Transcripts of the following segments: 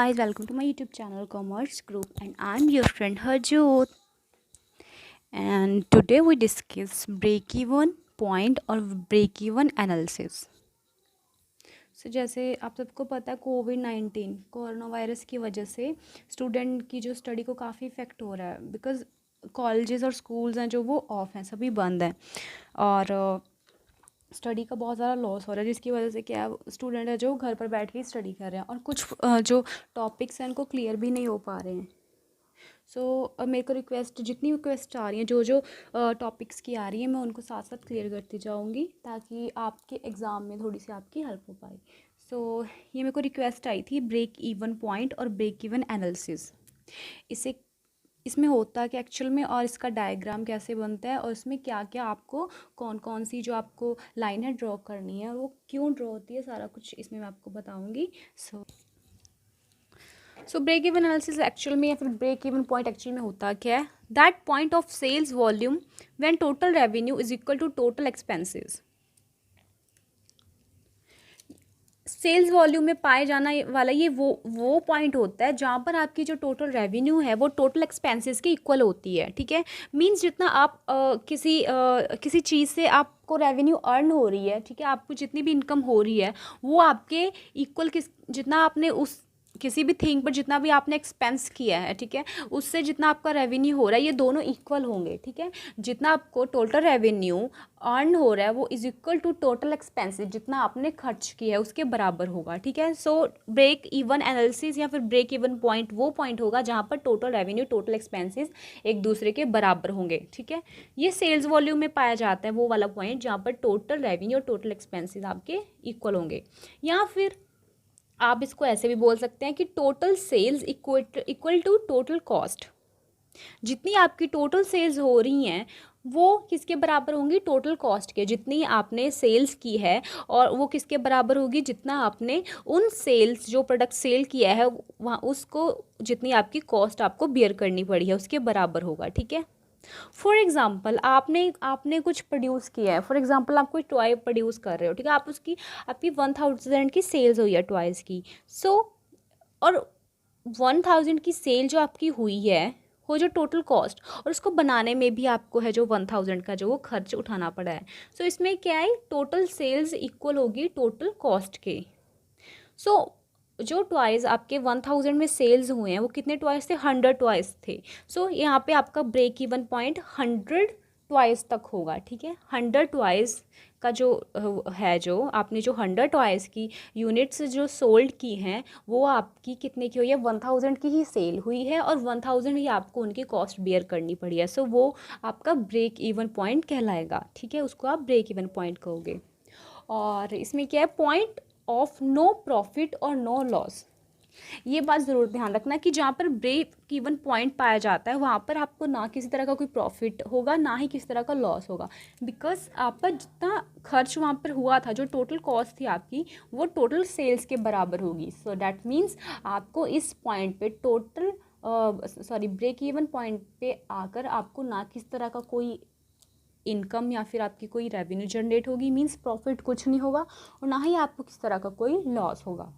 guys, welcome to my YouTube channel Commerce Group, and I'm your friend Harjot. And today we discuss break-even point और break-even analysis. जैसे आप सबको पता है कोविड-19 corona virus की वजह से स्टूडेंट की जो स्टडी को काफ़ी इफ़ेक्ट हो रहा है, बिकॉज कॉलेजेस और स्कूल्स हैं जो वो ऑफ हैं, सभी बंद हैं और स्टडी का बहुत ज़्यादा लॉस हो रहा है, जिसकी वजह से क्या स्टूडेंट है जो घर पर बैठ के स्टडी कर रहे हैं और कुछ जो टॉपिक्स हैं उनको क्लियर भी नहीं हो पा रहे हैं। सो मेरे को रिक्वेस्ट जितनी रिक्वेस्ट आ रही हैं जो टॉपिक्स की आ रही है मैं उनको साथ साथ क्लियर करती जाऊँगी ताकि आपके एग्ज़ाम में थोड़ी सी आपकी हेल्प हो पाए। ये मेरे को रिक्वेस्ट आई थी ब्रेक इवन पॉइंट और ब्रेक इवन एनालिसिस। इसमें होता है कि एक्चुअल में और इसका डायग्राम कैसे बनता है और इसमें क्या क्या आपको कौन कौन सी जो आपको लाइन है ड्रॉ करनी है और वो क्यों ड्रॉ होती है, सारा कुछ इसमें मैं आपको बताऊंगी। So break even analysis actual में या फिर ब्रेक इवन पॉइंट एक्चुअल में होता क्या है? That point of sales volume when total revenue is equal to total expenses. Sales volume में पाए जाना वाला ये वो पॉइंट होता है जहाँ पर आपकी जो टोटल रेवेन्यू है वो टोटल एक्सपेंसेस के इक्वल होती है। ठीक है, मींस जितना आप किसी चीज़ से आपको रेवेन्यू अर्न हो रही है, ठीक है, आपको जितनी भी इनकम हो रही है वो आपके इक्वल जितना आपने उस किसी भी थिंग पर जितना भी आपने एक्सपेंस किया है, ठीक है, उससे जितना आपका रेवेन्यू हो रहा है ये दोनों इक्वल होंगे। ठीक है, जितना आपको टोटल रेवेन्यू अर्न हो रहा है वो is equal to total expenses जितना आपने खर्च किया है उसके बराबर होगा। ठीक है, सो ब्रेक इवन एनालिसिस या फिर ब्रेक इवन पॉइंट वो पॉइंट होगा जहाँ पर टोटल रेवेन्यू टोटल एक्सपेंसेस एक दूसरे के बराबर होंगे। ठीक है, ये सेल्स वॉल्यूम में पाया जाता है वो वाला पॉइंट जहाँ पर टोटल रेवेन्यू और टोटल एक्सपेंसेस आपके इक्वल होंगे। या फिर आप इसको ऐसे भी बोल सकते हैं कि total sales equal to total cost. जितनी आपकी टोटल सेल्स हो रही हैं वो किसके बराबर होंगी? टोटल कॉस्ट के। जितनी आपने सेल्स की है और वो किसके बराबर होगी? जितना आपने उन सेल्स जो प्रोडक्ट सेल किया है वहाँ उसको जितनी आपकी कॉस्ट आपको बियर करनी पड़ी है उसके बराबर होगा। ठीक है, फॉर एग्ज़ाम्पल आपने कुछ प्रोड्यूस किया है, फॉर एग्ज़ाम्पल आप कोई टॉय प्रोड्यूस कर रहे हो, ठीक है, आपकी 1000 की सेल्स हुई है टॉयज़ की। और 1000 की सेल जो आपकी हुई है वो जो टोटल कॉस्ट और उसको बनाने में भी आपको है जो 1000 का जो वो खर्च उठाना पड़ा है। इसमें क्या है, टोटल सेल्स इक्वल होगी टोटल कॉस्ट के। जो टॉयज़ आपके 1000 में सेल्स हुए हैं वो कितने टॉयज़ थे? 100 टॉयज़ थे। यहाँ पे आपका ब्रेक इवन पॉइंट 100 टॉयज़ तक होगा। ठीक है, 100 टॉयज़ का जो है जो आपने जो 100 टॉयज़ की यूनिट्स जो सोल्ड की हैं वो आपकी कितने की हुई है? 1000 की ही सेल हुई है और 1000 ही आपको उनकी कॉस्ट बियर करनी पड़ी है। वो आपका ब्रेक इवन पॉइंट कहलाएगा। ठीक है, उसको आप ब्रेक इवन पॉइंट कहोगे। और इसमें क्या है, पॉइंट ऑफ नो प्रॉफिट और नो लॉस। ये बात ज़रूर ध्यान रखना कि जहाँ पर ब्रेक इवन पॉइंट पाया जाता है वहाँ पर आपको ना किसी तरह का कोई प्रॉफिट होगा ना ही किसी तरह का लॉस होगा, बिकॉज आपका जितना खर्च वहाँ पर हुआ था, जो टोटल कॉस्ट थी आपकी वो टोटल सेल्स के बराबर होगी। सो डैट मीन्स आपको इस पॉइंट पे ब्रेक इवन पॉइंट पे आकर आपको ना किस तरह का कोई इनकम या फिर आपकी कोई रेवेन्यू जनरेट होगी, मींस प्रॉफिट कुछ नहीं होगा और ना ही आपको किस तरह का कोई लॉस होगा।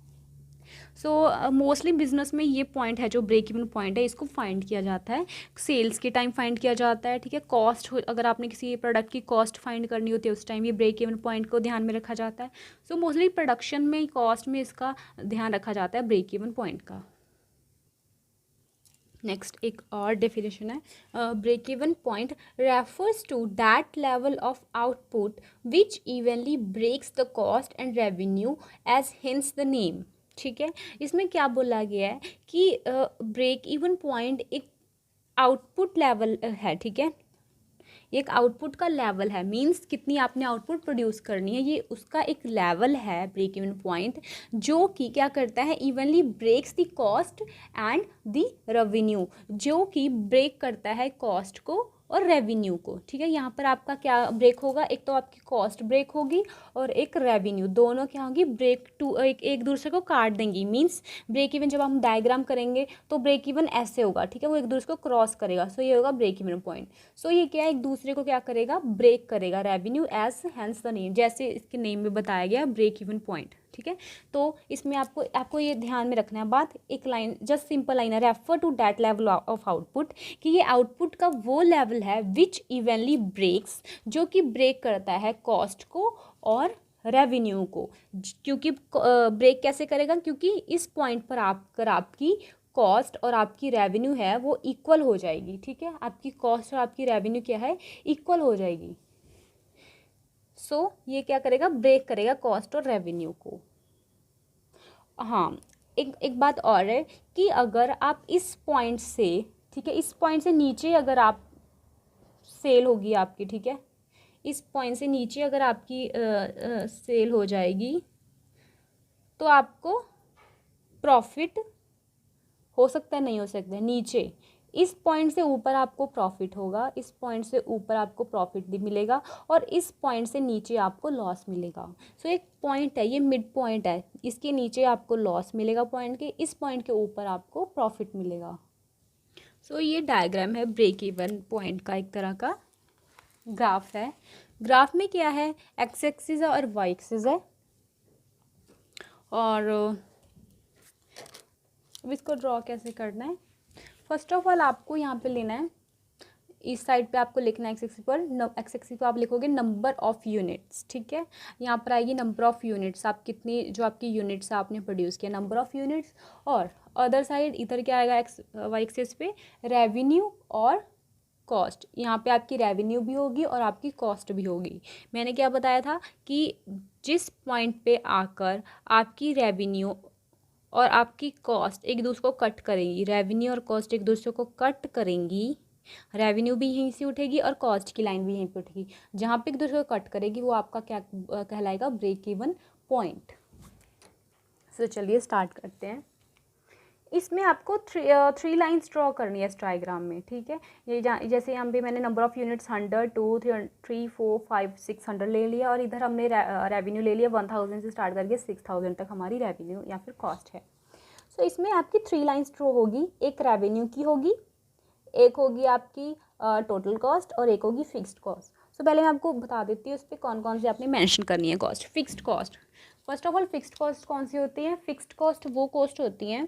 मोस्टली बिजनेस में ये पॉइंट है जो ब्रेक इवन पॉइंट है, इसको फाइंड किया जाता है सेल्स के टाइम फाइंड किया जाता है। ठीक है, कॉस्ट अगर आपने किसी प्रोडक्ट की कॉस्ट फाइंड करनी होती है उस टाइम ये ब्रेक इवन पॉइंट को ध्यान में रखा जाता है। मोस्टली प्रोडक्शन में कॉस्ट में इसका ध्यान रखा जाता है ब्रेक इवन पॉइंट का। नेक्स्ट एक और डेफिनेशन है, break even point refers to that level of output which evenly breaks the cost and revenue as hence the name. ठीक है, इसमें क्या बोला गया है कि ब्रेक इवन पॉइंट एक आउटपुट लेवल है। ठीक है, एक आउटपुट का लेवल है, मींस कितनी आपने आउटपुट प्रोड्यूस करनी है, ये उसका एक लेवल है ब्रेक इवन पॉइंट, जो कि क्या करता है, evenly breaks the cost and the revenue, जो कि ब्रेक करता है कॉस्ट को और रेवेन्यू को। ठीक है, यहाँ पर आपका क्या ब्रेक होगा, एक तो आपकी कॉस्ट ब्रेक होगी और एक रेवेन्यू, दोनों क्या होगी, ब्रेक टू एक दूसरे को काट देंगी। मींस ब्रेक इवन जब हम डायग्राम करेंगे तो ब्रेक इवन ऐसे होगा। ठीक है, वो एक दूसरे को क्रॉस करेगा। ये होगा ब्रेक इवन पॉइंट। ये क्या है, एक दूसरे को क्या करेगा, ब्रेक करेगा, revenue as hence the name, जैसे इसके नेम में बताया गया ब्रेक इवन पॉइंट। ठीक है। तो इसमें आपको आपको ये ध्यान में रखना है बात, एक लाइन जस्ट सिंपल लाइन है, refer to that level of output, कि ये आउटपुट का वो लेवल है विच इवनली ब्रेक्स, जो कि ब्रेक करता है कॉस्ट को और रेवेन्यू को। क्योंकि ब्रेक कैसे करेगा, क्योंकि इस पॉइंट पर अगर आपकी कॉस्ट और आपकी रेवेन्यू है वो इक्वल हो जाएगी। ठीक है, आपकी कॉस्ट और आपकी रेवेन्यू क्या है, इक्वल हो जाएगी। सो ये क्या करेगा, ब्रेक करेगा कॉस्ट और रेवेन्यू को। हाँ, एक बात और है कि अगर आप इस पॉइंट से, ठीक है, इस पॉइंट से नीचे अगर आप सेल होगी आपकी, ठीक है, इस पॉइंट से नीचे अगर आपकी सेल हो जाएगी तो आपको प्रॉफिट हो सकता है, नहीं हो सकता है। नीचे इस पॉइंट से ऊपर आपको प्रॉफिट होगा, इस पॉइंट से ऊपर आपको प्रॉफिट भी मिलेगा, और इस पॉइंट से नीचे आपको लॉस मिलेगा। सो एक पॉइंट है, ये मिड पॉइंट है, इसके नीचे आपको लॉस मिलेगा पॉइंट के, इस पॉइंट के ऊपर आपको प्रॉफिट मिलेगा। सो ये डायग्राम है ब्रेक इवन पॉइंट का, एक तरह का ग्राफ है। ग्राफ में क्या है, एक्स एक्सिस है और वाई एक्सिस है, और अब इसको ड्रॉ कैसे करना है, फर्स्ट ऑफ ऑल आपको यहाँ पे लेना है, इस साइड पे आपको लिखना है एक्स एक्सिस पर, एक्स एक्सिस पर आप लिखोगे नंबर ऑफ़ यूनिट्स। ठीक है, यहाँ पर आएगी नंबर ऑफ़ यूनिट्स, आप कितनी जो आपकी यूनिट्स आपने प्रोड्यूस किया, नंबर ऑफ़ यूनिट्स। और अदर साइड इधर क्या आएगा, एक्स वाई एक्सिस पे रेवेन्यू और कॉस्ट। यहाँ पे आपकी रेवेन्यू भी होगी और आपकी कॉस्ट भी होगी। मैंने क्या बताया था कि जिस पॉइंट पे आकर आपकी रेवेन्यू और आपकी कॉस्ट एक दूसरे को कट करेंगी, रेवेन्यू और कॉस्ट एक दूसरे को कट करेंगी, रेवेन्यू भी यहीं से उठेगी और कॉस्ट की लाइन भी यहीं पे उठेगी, जहाँ पे एक दूसरे को कट करेगी वो आपका क्या कहलाएगा, ब्रेक इवन पॉइंट। सो चलिए स्टार्ट करते हैं। इसमें आपको थ्री लाइंस ड्रॉ करनी है इस डायग्राम में। ठीक है, ये जैसे यहाँ पे मैंने नंबर ऑफ़ यूनिट्स 100, 2, 3, 4, 5, 600 ले लिया, और इधर हमने रेवेन्यू ले लिया 1000 से स्टार्ट करके 6000 तक हमारी रेवेन्यू या फिर कॉस्ट है। सो इसमें आपकी थ्री लाइंस ड्रॉ होगी, एक रेवेन्यू की होगी, एक होगी आपकी टोटल कॉस्ट, और एक होगी फिक्स्ड कॉस्ट। सो पहले मैं आपको बता देती हूँ उस पर कौन कौन सी आपने मेंशन करनी है cost. Fixed cost, first of all fixed cost कौन सी होती है, फिक्स्ड कॉस्ट वो कॉस्ट होती हैं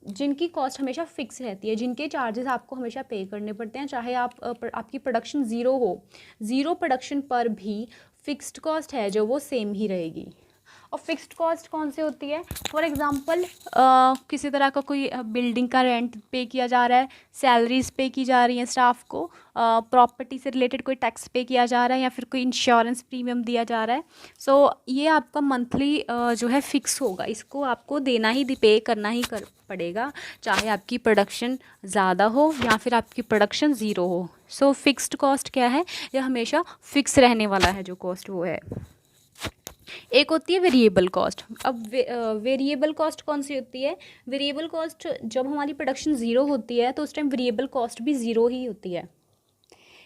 जिनकी कॉस्ट हमेशा फिक्स रहती है, जिनके चार्जेस आपको हमेशा पे करने पड़ते हैं, चाहे आपकी प्रोडक्शन ज़ीरो हो, ज़ीरो प्रोडक्शन पर भी फिक्स्ड कॉस्ट है जो वो सेम ही रहेगी। और फिक्स्ड कॉस्ट कौन सी होती है, फॉर एग्जांपल किसी तरह का कोई बिल्डिंग का रेंट पे किया जा रहा है, सैलरीज पे की जा रही हैं स्टाफ को, प्रॉपर्टी से रिलेटेड कोई टैक्स पे किया जा रहा है, या फिर कोई इंश्योरेंस प्रीमियम दिया जा रहा है। सो ये आपका मंथली जो है फिक्स होगा, इसको आपको देना ही पे करना ही पड़ेगा, चाहे आपकी प्रोडक्शन ज़्यादा हो या फिर आपकी प्रोडक्शन ज़ीरो हो। सो फिक्स्ड कॉस्ट क्या है, यह हमेशा फिक्स रहने वाला है जो कॉस्ट वो है। एक होती है वेरिएबल कॉस्ट। अब वेरिएबल कॉस्ट कौन सी होती है, वेरिएबल कॉस्ट जब हमारी प्रोडक्शन ज़ीरो होती है तो उस टाइम वेरिएबल कॉस्ट भी ज़ीरो ही होती है।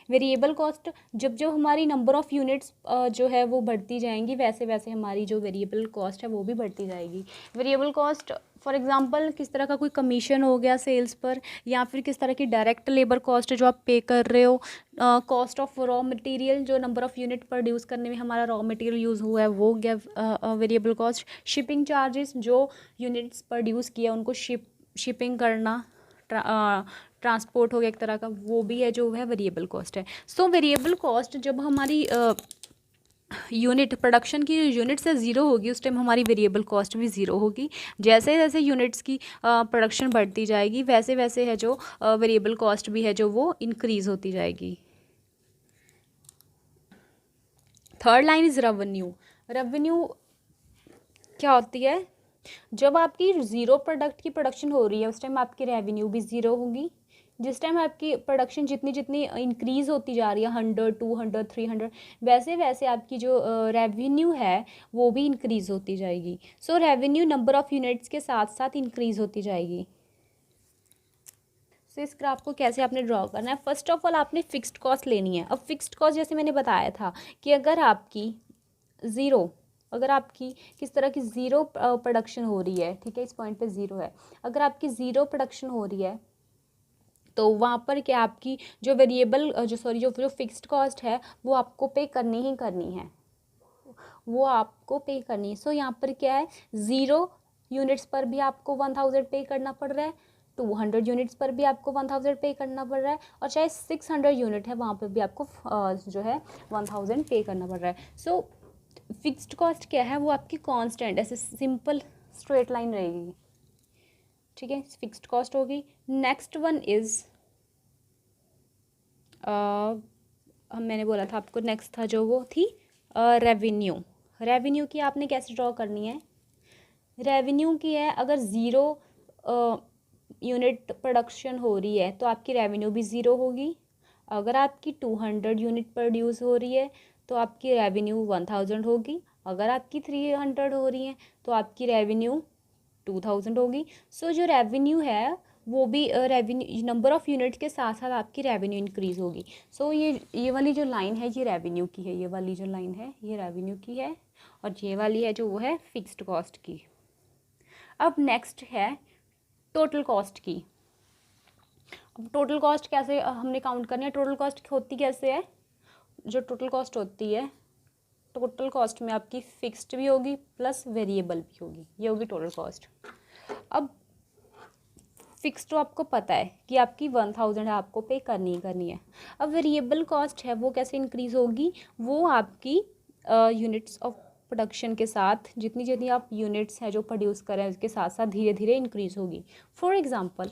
वेरिएबल कॉस्ट जब जब हमारी नंबर ऑफ़ यूनिट्स जो है वो बढ़ती जाएंगी, वैसे वैसे हमारी जो वेरिएबल कॉस्ट है वो भी बढ़ती जाएगी। वेरिएबल कॉस्ट फॉर एग्जांपल किस तरह का कोई कमीशन हो गया सेल्स पर, या फिर किस तरह की डायरेक्ट लेबर कॉस्ट जो आप पे कर रहे हो, कॉस्ट ऑफ रॉ मटेरियल जो नंबर ऑफ़ यूनिट प्रोड्यूस करने में हमारा रॉ मटेरियल यूज़ हुआ है वो हो गया वेरिएबल कॉस्ट। शिपिंग चार्जेस जो यूनिट्स प्रोड्यूस किया उनको शिपिंग करना, ट्रांसपोर्ट हो गया एक तरह का, वो भी है जो है वेरिएबल कॉस्ट है। सो वेरिएबल कॉस्ट जब हमारी यूनिट प्रोडक्शन की यूनिट से ज़ीरो होगी उस टाइम हमारी वेरिएबल कॉस्ट भी ज़ीरो होगी। जैसे जैसे यूनिट्स की प्रोडक्शन बढ़ती जाएगी वैसे वैसे है जो वेरिएबल कॉस्ट भी है जो वो इंक्रीज़ होती जाएगी। Third line is revenue. Revenue क्या होती है, जब आपकी ज़ीरो प्रोडक्ट की प्रोडक्शन हो रही है उस टाइम आपकी रेवेन्यू भी ज़ीरो होगी। जिस टाइम आपकी प्रोडक्शन जितनी जितनी इंक्रीज़ होती जा रही है 100, 200, 300, वैसे वैसे आपकी जो रेवेन्यू है वो भी इंक्रीज़ होती जाएगी। सो रेवेन्यू नंबर ऑफ़ यूनिट्स के साथ साथ इंक्रीज़ होती जाएगी। सो इस ग्राफ को कैसे आपने ड्रॉ करना है, फर्स्ट ऑफ ऑल आपने फिक्स्ड कॉस्ट लेनी है। अब फिक्स्ड कॉस्ट जैसे मैंने बताया था कि अगर आपकी किस तरह की ज़ीरो प्रोडक्शन हो रही है, ठीक है, इस पॉइंट पे ज़ीरो है, अगर आपकी ज़ीरो प्रोडक्शन हो रही है तो वहाँ पर क्या आपकी जो वेरिएबल जो फिक्स्ड कॉस्ट है वो आपको पे करनी ही करनी है, वो आपको पे करनी है। सो यहाँ पर क्या है, 0 यूनिट्स पर भी आपको 1000 पे करना पड़ रहा है, 200 यूनिट्स पर भी आपको 1000 पे करना पड़ रहा है, और चाहे 600 यूनिट है वहाँ पर भी आपको जो है 1000 पे करना पड़ रहा है। सो फिक्स्ड कॉस्ट क्या है, वो आपकी कांस्टेंट ऐसे सिंपल स्ट्रेट लाइन रहेगी, ठीक है, फिक्स्ड कॉस्ट होगी। नेक्स्ट वन इज़ मैंने बोला था आपको नेक्स्ट था जो वो थी रेवेन्यू। रेवेन्यू की आपने कैसे ड्रॉ करनी है, रेवेन्यू की है अगर 0 यूनिट प्रोडक्शन हो रही है तो आपकी रेवेन्यू भी 0 होगी। अगर आपकी 200 यूनिट प्रोड्यूस हो रही है तो आपकी रेवेन्यू 1000 होगी। अगर आपकी 300 हो रही है तो आपकी रेवेन्यू 2000 होगी। सो जो रेवेन्यू है वो भी रेवेन्यू नंबर ऑफ़ यूनिट्स के साथ साथ आपकी रेवेन्यू इंक्रीज़ होगी। सो ये वाली जो लाइन है ये रेवेन्यू की है, ये वाली जो लाइन है ये रेवेन्यू की है, और ये वाली है जो वो है फिक्स्ड कॉस्ट की। अब नेक्स्ट है टोटल कॉस्ट की। अब टोटल कॉस्ट कैसे हमने काउंट करनी है, टोटल कॉस्ट होती कैसे है, जो टोटल कॉस्ट होती है, टोटल कॉस्ट में आपकी फिक्स्ड भी होगी प्लस वेरिएबल भी होगी, ये होगी टोटल कॉस्ट। अब फिक्स तो आपको पता है कि आपकी 1000 है, आपको पे करनी ही करनी है। अब वेरिएबल कॉस्ट है वो कैसे इंक्रीज़ होगी, वो आपकी यूनिट्स ऑफ प्रोडक्शन के साथ जितनी जितनी आप यूनिट्स हैं जो प्रोड्यूस करें उसके साथ साथ धीरे धीरे इंक्रीज़ होगी। फॉर एग्ज़ाम्पल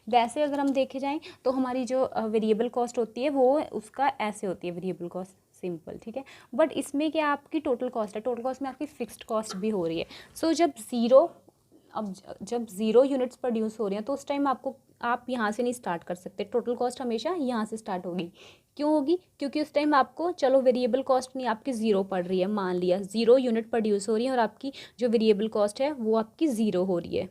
वैसे अगर हम देखे जाएं तो हमारी जो वेरिएबल कॉस्ट होती है वो उसका ऐसे होती है वेरिएबल कॉस्ट सिंपल, ठीक है। बट इसमें क्या आपकी टोटल कॉस्ट है, टोटल कॉस्ट में आपकी फिक्स्ड कॉस्ट भी हो रही है। सो जब ज़ीरो यूनिट्स प्रोड्यूस हो रही हैं तो उस टाइम आप यहाँ से नहीं स्टार्ट कर सकते, टोटल कॉस्ट हमेशा यहाँ से स्टार्ट होगी। क्यों होगी, क्योंकि उस टाइम आपको चलो वेरिएबल कॉस्ट नहीं आपकी 0 पड़ रही है, मान लिया 0 यूनिट प्रोड्यूस हो रही है और आपकी जो वेरिएबल कॉस्ट है वो आपकी 0 हो रही है।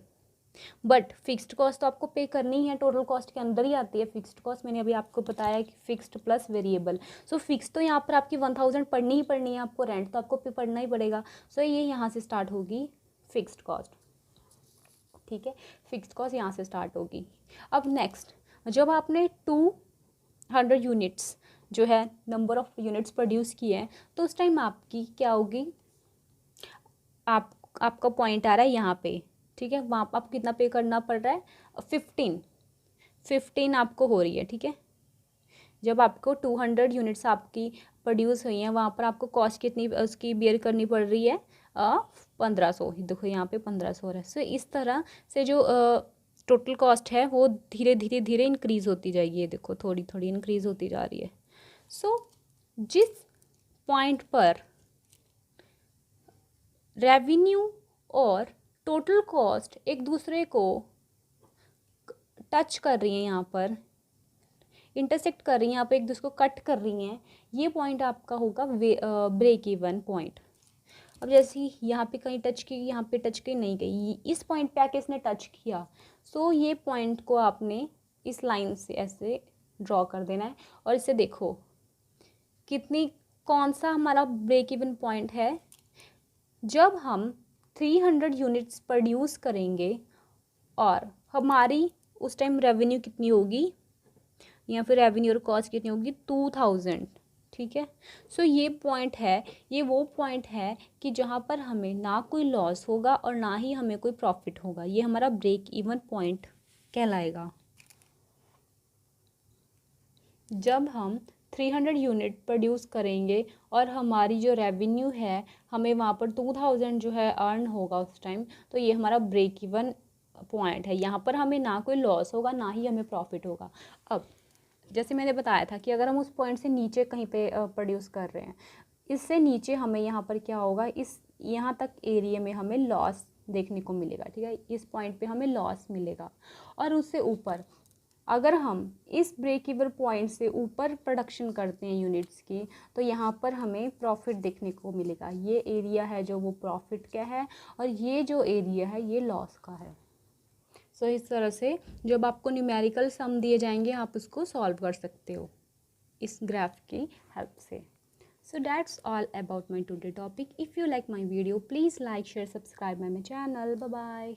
बट फिक्स्ड कॉस्ट तो आपको पे करनी ही है, टोटल कॉस्ट के अंदर ही आती है फिक्स्ड कॉस्ट। मैंने अभी आपको बताया कि fixed plus variable. So fix तो यहाँ पर आपकी 1000 पढ़नी ही पढ़नी है, आपको रेंट तो आपको पे पढ़ना ही पड़ेगा। सो ये यहाँ से स्टार्ट होगी फिक्स्ड कॉस्ट, ठीक है, फिक्स्ड कॉस्ट यहाँ से स्टार्ट होगी। अब नेक्स्ट जब आपने 200 यूनिट्स जो है नंबर ऑफ़ यूनिट्स प्रोड्यूस किए हैं तो उस टाइम आपकी क्या होगी, आपका पॉइंट आ रहा है यहाँ पे, ठीक है, वहाँ पर आपको कितना पे करना पड़ रहा है, 15 आपको हो रही है, ठीक है। जब आपको 200 यूनिट्स आपकी प्रोड्यूस हुई हैं वहाँ पर आपको कॉस्ट कितनी उसकी बेयर करनी पड़ रही है, 1500। देखो यहाँ पे 1500 हो रहा है। सो इस तरह से जो टोटल कॉस्ट है वो धीरे धीरे धीरे इंक्रीज़ होती जाएगी, ये देखो थोड़ी थोड़ी इंक्रीज़ होती जा रही है। सो जिस पॉइंट पर रेवेन्यू और टोटल कॉस्ट एक दूसरे को टच कर रही हैं, यहाँ पर इंटरसेक्ट कर रही हैं, यहाँ पे एक दूसरे को कट कर रही हैं, ये पॉइंट आपका होगा ब्रेक इवन पॉइंट। अब जैसे ही यहाँ पे कहीं टच की, यहाँ पे टच की नहीं गई, इस पॉइंट पे आके इसने टच किया। सो ये पॉइंट को आपने इस लाइन से ऐसे ड्रॉ कर देना है और इसे देखो कौन सा हमारा ब्रेक इवन पॉइंट है, जब हम 300 यूनिट्स प्रोड्यूस करेंगे और हमारी उस टाइम रेवेन्यू कितनी होगी, या फिर रेवेन्यू और कॉस्ट कितनी होगी, 2000, ठीक है। सो ये पॉइंट है, ये वो पॉइंट है कि जहाँ पर हमें ना कोई लॉस होगा और ना ही हमें कोई प्रॉफिट होगा, ये हमारा ब्रेक इवन पॉइंट कहलाएगा। जब हम 300 यूनिट प्रोड्यूस करेंगे और हमारी जो रेवेन्यू है हमें वहाँ पर 2000 जो है अर्न होगा उस टाइम, तो ये हमारा ब्रेक इवन पॉइंट है। यहाँ पर हमें ना कोई लॉस होगा ना ही हमें प्रॉफिट होगा। अब जैसे मैंने बताया था कि अगर हम उस पॉइंट से नीचे कहीं पे प्रोड्यूस कर रहे हैं, इससे नीचे हमें यहाँ पर क्या होगा, इस यहाँ तक एरिया में हमें लॉस देखने को मिलेगा, ठीक है, इस पॉइंट पे हमें लॉस मिलेगा। और उससे ऊपर अगर हम इस ब्रेक इवन पॉइंट से ऊपर प्रोडक्शन करते हैं यूनिट्स की, तो यहाँ पर हमें प्रॉफिट देखने को मिलेगा। ये एरिया है जो वो प्रॉफिट का है और ये जो एरिया है ये लॉस का है। सो इस तरह से जब आपको न्यूमेरिकल सम दिए जाएंगे आप उसको सॉल्व कर सकते हो इस ग्राफ की हेल्प से। So that's all about my today topic. If you like my video please like share subscribe my channel. Bye bye.